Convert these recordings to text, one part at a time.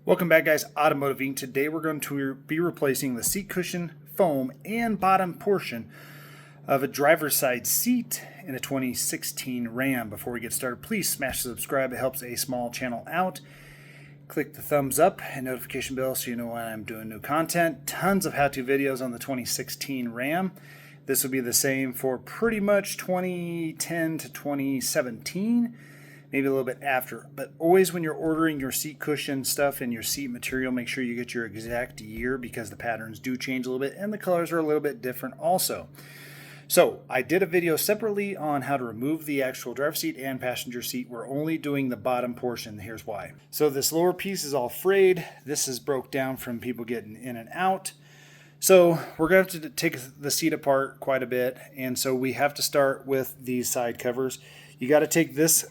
Welcome back, guys. Automotive Inc. Today we're going to be replacing the seat cushion, foam, and bottom portion of a driver's side seat in a 2016 Ram. Before we get started, please smash the subscribe. It helps a small channel out. Click the thumbs up and notification bell so you know when I'm doing new content. Tons of how-to videos on the 2016 Ram. This will be the same for pretty much 2010 to 2017. Maybe a little bit after, but always when you're ordering your seat cushion stuff and your seat material, make sure you get your exact year because the patterns do change a little bit and the colors are a little bit different also. So I did a video separately on how to remove the actual driver's seat and passenger seat. We're only doing the bottom portion. Here's why. So this lower piece is all frayed. This is broke down from people getting in and out. So we're going to have to take the seat apart quite a bit, and so we have to start with these side covers. You got to take this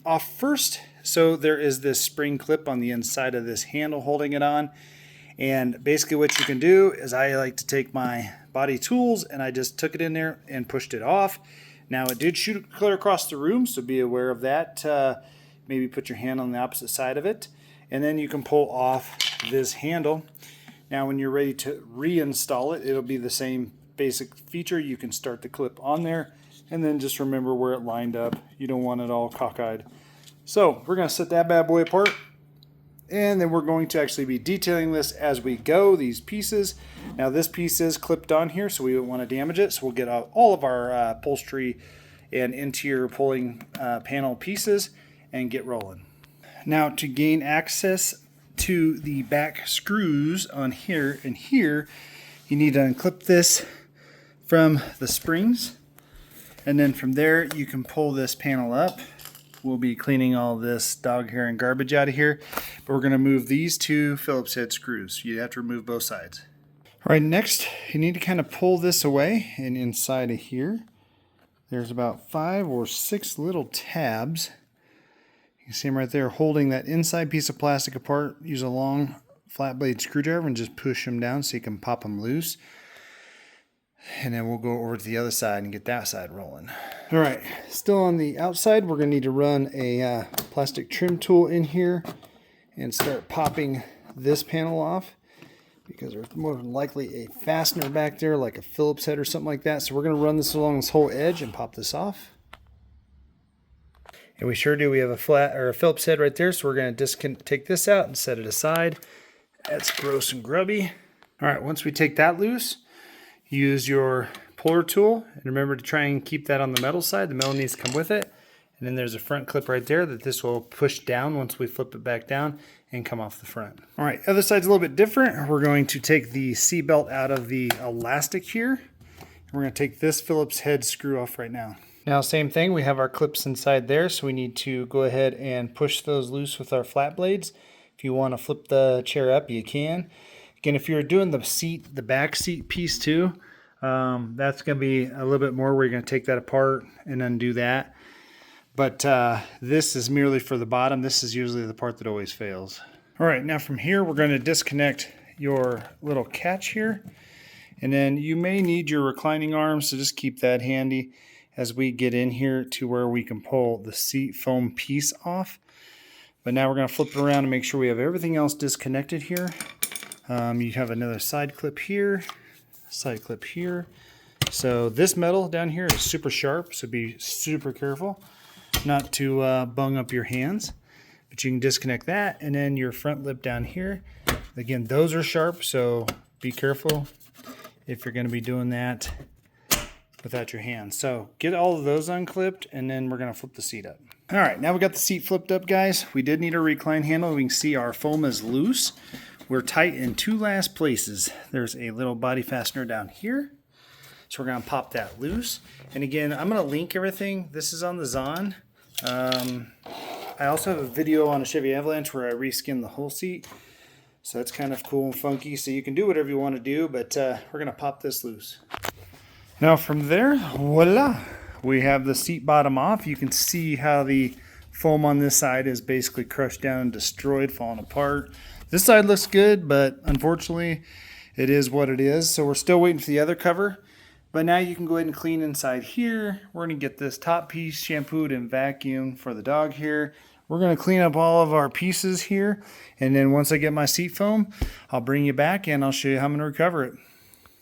off first. So there is this spring clip on the inside of this handle holding it on, and basically what you can do is I like to take my body tools and I just took it in there and pushed it off. Now it did shoot clear across the room, so be aware of that. Maybe put your hand on the opposite side of it, and then you can pull off this handle. Now when you're ready to reinstall it, it'll be the same basic feature. You can start the clip on there and then just remember where it lined up. You don't want it all cockeyed. So we're going to set that bad boy apart, and then we're going to actually be detailing this as we go, these pieces. Now this piece is clipped on here, so we don't want to damage it. So we'll get out all of our upholstery and interior pulling panel pieces and get rolling. Now to gain access to the back screws on here and here, you need to unclip this from the springs. And then from there, you can pull this panel up. We'll be cleaning all this dog hair and garbage out of here, but we're going to move these two Phillips head screws. You have to remove both sides. All right, next, you need to kind of pull this away, and inside of here, there's about 5 or 6 little tabs. You can see them right there holding that inside piece of plastic apart. Use a long flat blade screwdriver and just push them down so you can pop them loose. And then we'll go over to the other side and get that side rolling. All right, still on the outside, we're going to need to run a plastic trim tool in here and start popping this panel off because there's more than likely a fastener back there like a Phillips head or something like that. So we're going to run this along this whole edge and pop this off. And we sure do. We have a flat or a Phillips head right there, so we're going to take this out and set it aside. That's gross and grubby. All right, once we take that loose, use your puller tool, and remember to try and keep that on the metal side. The metal needs to come with it. And then there's a front clip right there that this will push down once we flip it back down and come off the front. All right, other side's a little bit different. We're going to take the seat belt out of the elastic here. And we're going to take this Phillips head screw off right now. Now, same thing, we have our clips inside there, so we need to go ahead and push those loose with our flat blades. If you want to flip the chair up, you can. Again, if you're doing the back seat piece too, that's going to be a little bit more where you're going to take that apart and undo that. But this is merely for the bottom. This is usually the part that always fails. All right, now from here, we're going to disconnect your little catch here. And then you may need your reclining arms, so just keep that handy as we get in here to where we can pull the seat foam piece off. But now we're going to flip it around and make sure we have everything else disconnected here. You have another side clip here, side clip here. So this metal down here is super sharp, so be super careful not to bung up your hands. But you can disconnect that, and then your front lip down here. Again, those are sharp, so be careful if you're going to be doing that without your hands. So get all of those unclipped, and then we're going to flip the seat up. All right, now we got the seat flipped up, guys. We did need a recline handle. We can see our foam is loose. We're tight in 2 last places. There's a little body fastener down here. So we're going to pop that loose. And again, I'm going to link everything. This is on the Zahn. I also have a video on a Chevy Avalanche where I reskinned the whole seat. So it's kind of cool and funky. So you can do whatever you want to do, but we're going to pop this loose. Now from there, voila, we have the seat bottom off. You can see how the foam on this side is basically crushed down and destroyed, falling apart. This side looks good, but unfortunately it is what it is. So we're still waiting for the other cover. But now you can go ahead and clean inside here. We're going to get this top piece shampooed and vacuumed for the dog here. We're going to clean up all of our pieces here, and then once I get my seat foam, I'll bring you back and I'll show you how I'm going to recover it.